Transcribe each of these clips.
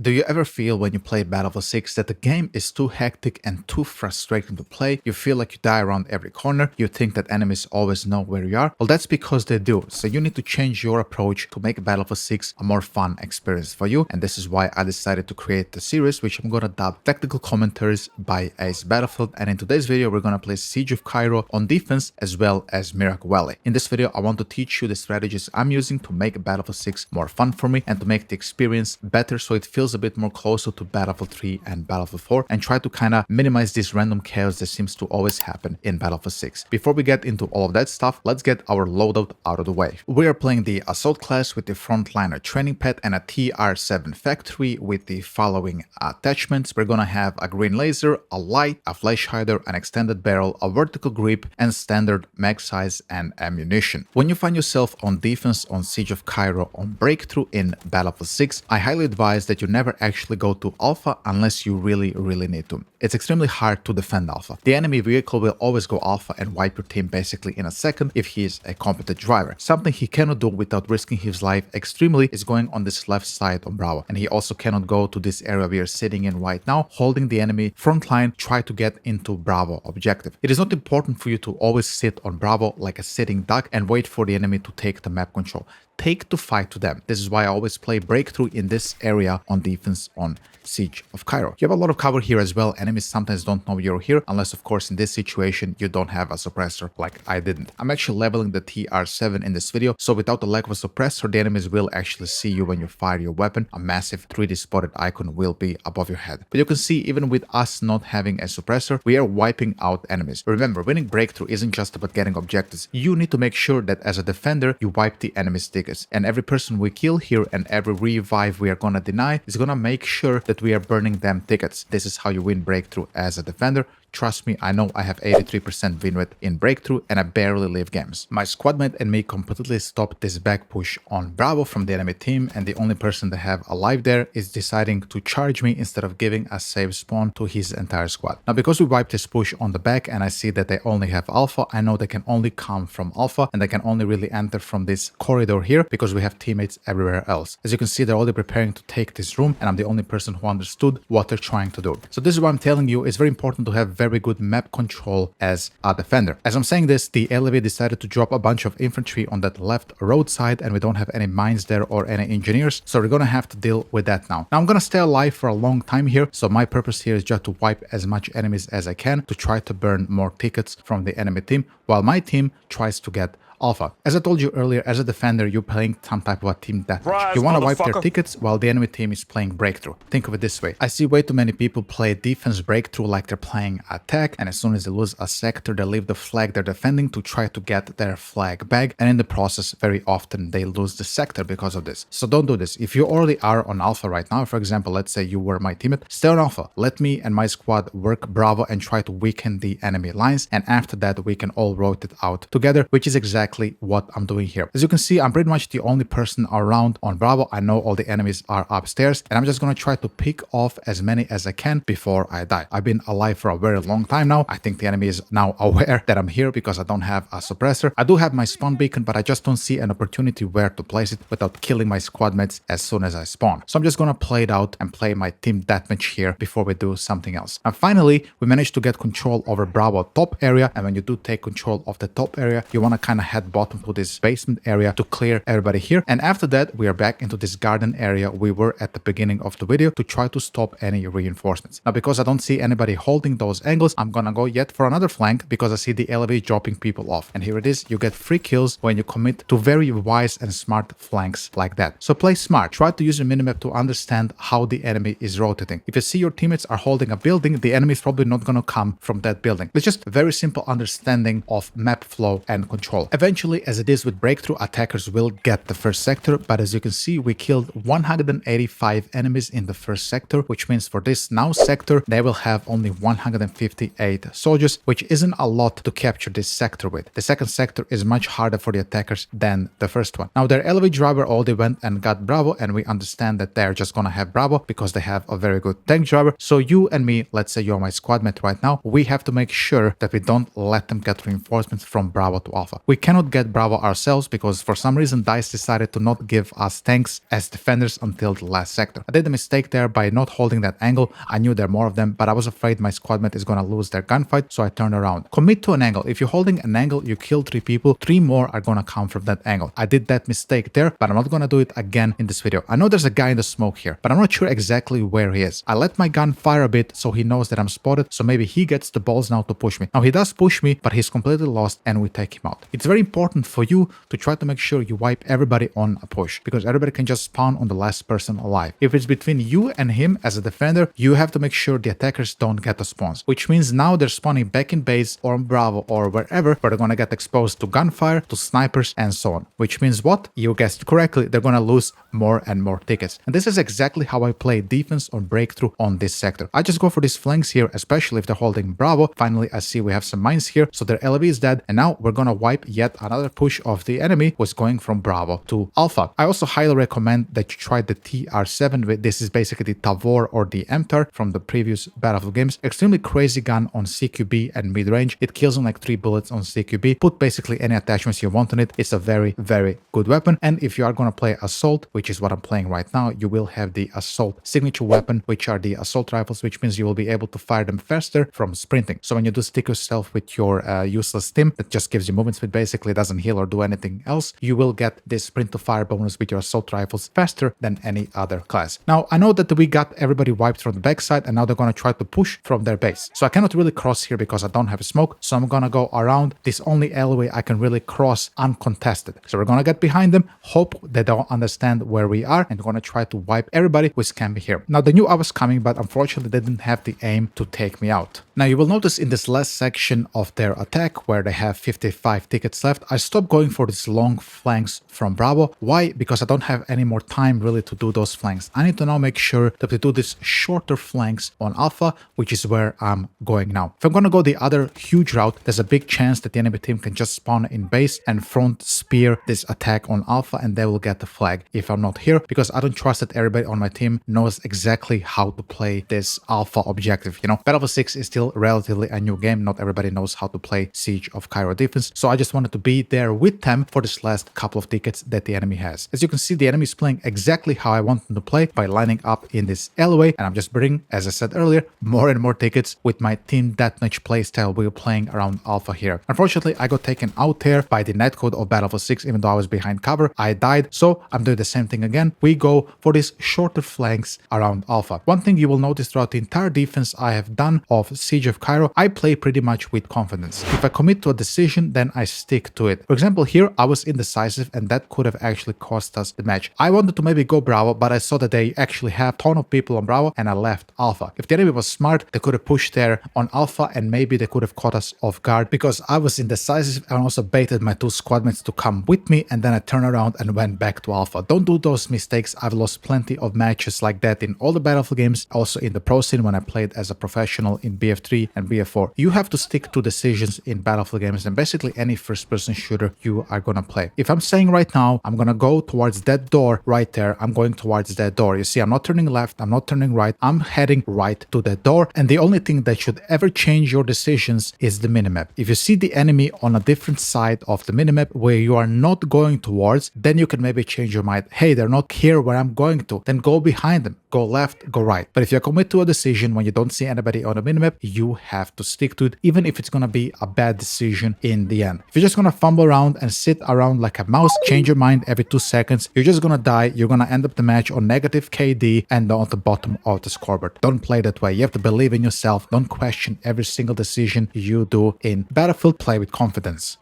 Do you ever feel when you play Battlefield 6 that the game is too hectic and too frustrating to play? You feel like you die around every corner, you think that enemies always know where you are? Well, that's because they do, so you need to change your approach to make Battlefield 6 a more fun experience for you, and this is why I decided to create the series which I'm gonna dub Technical Commentaries by Ace Battlefield, and in today's video we're gonna play Siege of Cairo on defense as well as Miracle Valley. In this video I want to teach you the strategies I'm using to make Battlefield 6 more fun for me and to make the experience better so it feels a bit more closer to Battlefield 3 and Battlefield 4, and try to kind of minimize this random chaos that seems to always happen in Battlefield 6. Before we get into all of that stuff, let's get our loadout out of the way. We are playing the Assault class with the Frontliner training pad and a TR7 factory with the following attachments. We're gonna have a green laser, a light, a flash hider, an extended barrel, a vertical grip, and standard mag size and ammunition. When you find yourself on defense on Siege of Cairo on Breakthrough in Battlefield 6, I highly advise that you never actually go to Alpha unless you really need to. It's extremely hard to defend Alpha. The enemy vehicle will always go Alpha and wipe your team basically in a second if he is a competent driver. Something he cannot do without risking his life extremely is going on this left side on Bravo, and he also cannot go to this area we are sitting in right now, holding the enemy front line, try to get into Bravo objective. It is not important for you to always sit on Bravo like a sitting duck and wait for the enemy to take the map control. Take to fight to them. This is why I always play Breakthrough in this area on defense on Siege of Cairo. You have a lot of cover here as well. Enemies sometimes don't know you're here, unless of course in this situation you don't have a suppressor like I didn't. I'm actually leveling the TR7 in this video, so without the lack of a suppressor, the enemies will actually see you when you fire your weapon. A massive 3D spotted icon will be above your head. But you can see even with us not having a suppressor, we are wiping out enemies. Remember, winning Breakthrough isn't just about getting objectives. You need to make sure that as a defender, you wipe the enemy's tickets. And every person we kill here and every revive we are gonna deny is gonna make sure that we are burning them tickets. This is how you win Breakthrough as a defender. Trust me, I know I have 83% win rate in Breakthrough and I barely leave games. My squadmate and me completely stopped this back push on Bravo from the enemy team, and the only person they have alive there is deciding to charge me instead of giving a safe spawn to his entire squad. Now because we wiped this push on the back and I see that they only have Alpha, I know they can only come from Alpha and they can only really enter from this corridor here because we have teammates everywhere else. As you can see, they're already preparing to take this room and I'm the only person who understood what they're trying to do. So this is why I'm telling you it's very important to have very good map control as a defender. As I'm saying this, the LAV decided to drop a bunch of infantry on that left roadside and we don't have any mines there or any engineers, so we're gonna have to deal with that now. Now I'm gonna stay alive for a long time here, so my purpose here is just to wipe as much enemies as I can to try to burn more tickets from the enemy team while my team tries to get Alpha. As I told you earlier, as a defender, you're playing some type of a team deathmatch. You want to wipe their tickets while the enemy team is playing Breakthrough. Think of it this way. I see way too many people play defense Breakthrough like they're playing attack, and as soon as they lose a sector, they leave the flag they're defending to try to get their flag back, and in the process, very often they lose the sector because of this. So don't do this. If you already are on Alpha right now, for example, let's say you were my teammate, stay on Alpha. Let me and my squad work Bravo and try to weaken the enemy lines, and after that, we can all rotate out together, which is exactly what I'm doing here. As you can see, I'm pretty much the only person around on Bravo. I know all the enemies are upstairs and I'm just gonna try to pick off as many as I can before I die. I've been alive for a very long time now. I think the enemy is now aware that I'm here because I don't have a suppressor. I do have my spawn beacon, but I just don't see an opportunity where to place it without killing my squad mates as soon as I spawn. So I'm just gonna play it out and play my team deathmatch here before we do something else. And finally, we managed to get control over Bravo top area, and when you do take control of the top area, you wanna kind of head bottom to this basement area to clear everybody here, and after that we are back into this garden area we were at the beginning of the video to try to stop any reinforcements. Now because I don't see anybody holding those angles, I'm gonna go yet for another flank because I see the LV dropping people off, and here it is. You get free kills when you commit to very wise and smart flanks like that. So play smart. Try to use your minimap to understand how the enemy is rotating. If you see your teammates are holding a building, the enemy is probably not gonna come from that building. It's just a very simple understanding of map flow and control. Eventually, as it is with Breakthrough, attackers will get the first sector, but as you can see, we killed 185 enemies in the first sector, which means for this now sector, they will have only 158 soldiers, which isn't a lot to capture this sector with. The second sector is much harder for the attackers than the first one. Now their LV driver already went and got Bravo, and we understand that they're just gonna have Bravo because they have a very good tank driver. So you and me, let's say you're my squad mate right now, we have to make sure that we don't let them get reinforcements from Bravo to Alpha. We cannot cannot get Bravo ourselves because for some reason DICE decided to not give us tanks as defenders until the last sector. I did a mistake there by not holding that angle. I knew there are more of them, but I was afraid my squadmate is gonna lose their gunfight, so I turned around. Commit to an angle. If you're holding an angle, you kill 3 people, 3 more are gonna come from that angle. I did that mistake there, but I'm not gonna do it again in this video. I know there's a guy in the smoke here, but I'm not sure exactly where he is. I let my gun fire a bit so he knows that I'm spotted, so maybe he gets the balls now to push me. Now he does push me, but he's completely lost and we take him out. It's very important for you to try to make sure you wipe everybody on a push, because everybody can just spawn on the last person alive. If it's between you and him as a defender, you have to make sure the attackers don't get the spawns, which means now they're spawning back in base or on Bravo or wherever, where they're gonna get exposed to gunfire, to snipers, and so on. Which means what? You guessed correctly, they're gonna lose more and more tickets. And this is exactly how I play defense on breakthrough on this sector. I just go for these flanks here, especially if they're holding Bravo. Finally, I see we have some mines here, so their LV is dead, and now we're gonna wipe yet another push of the enemy who's going from Bravo to Alpha. I also highly recommend that you try the TR7. This is basically the Tavor or the MTAR from the previous Battlefield games. Extremely crazy gun on CQB and mid-range. It kills in like 3 bullets on CQB. Put basically any attachments you want on it. It's a very, very good weapon. And if you are gonna play Assault, which is what I'm playing right now, you will have the Assault signature weapon, which are the Assault rifles, which means you will be able to fire them faster from sprinting. So when you do stick yourself with your useless stim that just gives you movement speed, basically doesn't heal or do anything else, you will get this sprint to fire bonus with your Assault rifles faster than any other class. Now I know that we got everybody wiped from the backside, and now they're gonna try to push from their base. So I cannot really cross here because I don't have a smoke, so I'm gonna go around this only alleyway I can really cross uncontested. So we're gonna get behind them, hope they don't understand where we are, and we're gonna try to wipe everybody who's camping here. Now they knew I was coming, but unfortunately they didn't have the aim to take me out. Now you will notice in this last section of their attack where they have 55 tickets left, I stopped going for these long flanks from Bravo. Why? Because I don't have any more time really to do those flanks. I need to now make sure that we do these shorter flanks on Alpha, which is where I'm going now. If I'm gonna go the other huge route, there's a big chance that the enemy team can just spawn in base and front spear this attack on Alpha, and they will get the flag if I'm not here, because I don't trust that everybody on my team knows exactly how to play this Alpha objective. You know, Battlefield 6 is still relatively a new game. Not everybody knows how to play Siege of Cairo defense, so I just wanted to be there with them for this last couple of tickets that the enemy has. As you can see, the enemy is playing exactly how I want them to play by lining up in this alleyway, and I'm just bringing, as I said earlier, more and more tickets with my team deathmatch playstyle we were playing around Alpha here. Unfortunately, I got taken out there by the netcode of Battlefield 6, even though I was behind cover. I died, so I'm doing the same thing again. We go for these shorter flanks around Alpha. One thing you will notice throughout the entire defense I have done of Siege of Cairo, I play pretty much with confidence. If I commit to a decision, then I stick to it. For example, here I was indecisive, and that could have actually cost us the match. I wanted to maybe go Bravo, but I saw that they actually have a ton of people on Bravo, and I left Alpha. If the enemy was smart, they could have pushed there on Alpha, and maybe they could have caught us off guard, because I was indecisive and also baited my 2 squadmates to come with me, and then I turned around and went back to Alpha. Don't do those mistakes. I've lost plenty of matches like that in all the Battlefield games, also in the pro scene when I played as a professional in BF3 and BF4. You have to stick to decisions in Battlefield games and basically any first-person shooter you are gonna play. If I'm saying right now, I'm gonna go towards that door right there, I'm going towards that door. You see, I'm not turning left, I'm not turning right, I'm heading right to that door, and the only thing that should ever change your decisions is the minimap. If you see the enemy on a different side of the minimap where you are not going towards, then you can maybe change your mind. Hey, they're not here where I'm going to. Then go behind them. Go left, go right. But if you commit to a decision when you don't see anybody on the minimap, you have to stick to it, even if it's gonna be a bad decision in the end. If you're just gonna fumble around and sit around like a mouse, change your mind every 2 seconds, you're just gonna die. You're gonna end up the match on negative KD and on the bottom of the scoreboard. Don't play that way. You have to believe in yourself. Don't question every single decision you do in Battlefield. Play with confidence.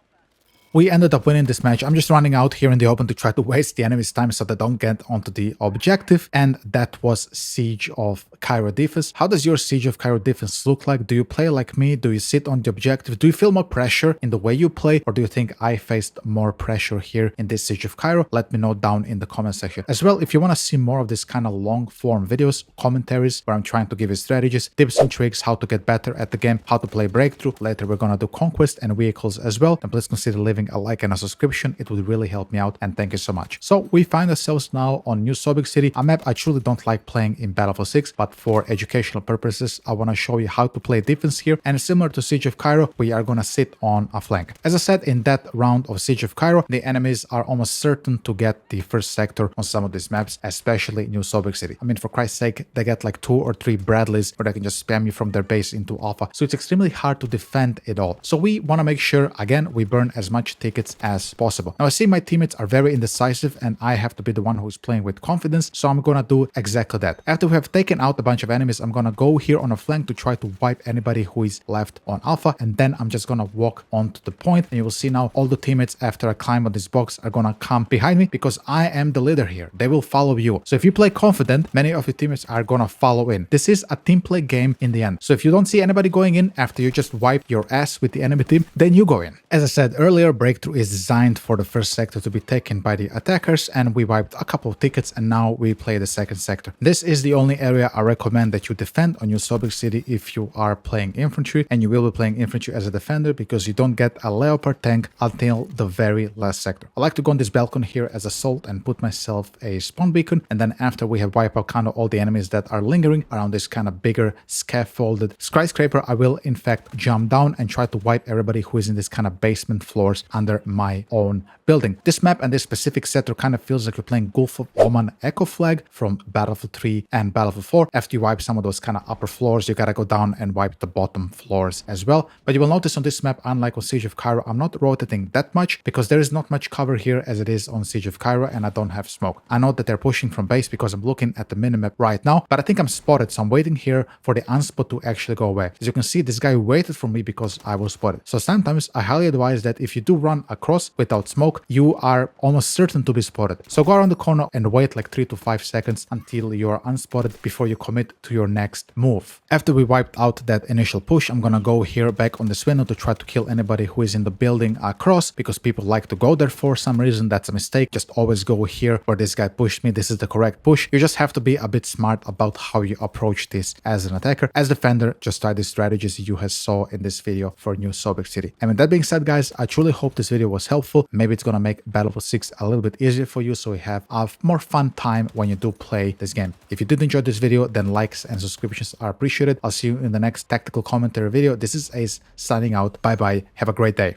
We ended up winning this match. I'm just running out here in the open to try to waste the enemy's time so they don't get onto the objective, and that was Siege of Cairo defense. How does your Siege of Cairo defense look like? Do you play like me? Do you sit on the objective? Do you feel more pressure in the way you play, or do you think I faced more pressure here in this Siege of Cairo? Let me know down in the comment section. As well, if you want to see more of this kind of long form videos, commentaries where I'm trying to give you strategies, tips and tricks, how to get better at the game, how to play breakthrough. Later we're gonna do conquest and vehicles as well, and please consider leaving a like and a subscription. It would really help me out, and thank you so much. So we find ourselves now on New Sobek City, a map I truly don't like playing in Battlefield 6, but but for educational purposes, I want to show you how to play defense here. And similar to Siege of Cairo, we are going to sit on a flank. As I said, in that round of Siege of Cairo, the enemies are almost certain to get the first sector on some of these maps, especially New Sobek City. I mean, for Christ's sake, they get like 2 or 3 Bradleys where they can just spam you from their base into Alpha. So it's extremely hard to defend it all. So we want to make sure, again, we burn as much tickets as possible. Now I see my teammates are very indecisive and I have to be the one who's playing with confidence. So I'm going to do exactly that. After we have taken out a bunch of enemies, I'm going to go here on a flank to try to wipe anybody who is left on Alpha. And then I'm just going to walk onto the point. And you will see now all the teammates, after I climb on this box, are going to come behind me because I am the leader here. They will follow you. So if you play confident, many of your teammates are going to follow in. This is a team play game in the end. So if you don't see anybody going in after you just wipe your ass with the enemy team, then you go in. As I said earlier, Breakthrough is designed for the first sector to be taken by the attackers, and we wiped a couple of tickets and now we play the second sector. This is the only area I recommend that you defend on New Sobek City if you are playing infantry, and you will be playing infantry as a defender because you don't get a Leopard tank until the very last sector. I like to go on this balcony here as assault and put myself a spawn beacon, and then after we have wiped out kind of all the enemies that are lingering around this kind of bigger scaffolded skyscraper, I will in fact jump down and try to wipe everybody who is in this kind of basement floors under my own building. This map and this specific sector kind of feels like you're playing Gulf of Oman Echo Flag from Battlefield 3 and Battlefield 4. After you wipe some of those kind of upper floors, you gotta go down and wipe the bottom floors as well. But you will notice on this map, unlike on Siege of Cairo, I'm not rotating that much because there is not much cover here as it is on Siege of Cairo, and I don't have smoke. I know that they're pushing from base because I'm looking at the minimap right now, but I think I'm spotted, so I'm waiting here for the unspot to actually go away. As you can see, this guy waited for me because I was spotted. So sometimes I highly advise that if you do run across without smoke, you are almost certain to be spotted. So go around the corner and wait like 3 to 5 seconds until you are unspotted before you commit to your next move. After we wiped out that initial push, I'm gonna go here back on this window to try to kill anybody who is in the building across, because people like to go there for some reason. That's a mistake. Just always go here where this guy pushed me. This is the correct push. You just have to be a bit smart about how you approach this as an attacker. As defender, just try the strategies you have saw in this video for New Sobek City. And with that being said, guys, I truly hope this video was helpful. Maybe it's gonna make Battlefield 6 a little bit easier for you, so you have a more fun time when you do play this game. If you did enjoy this video, then likes and subscriptions are appreciated. I'll see you in the next tactical commentary video. This is Ace signing out. Bye bye. Have a great day.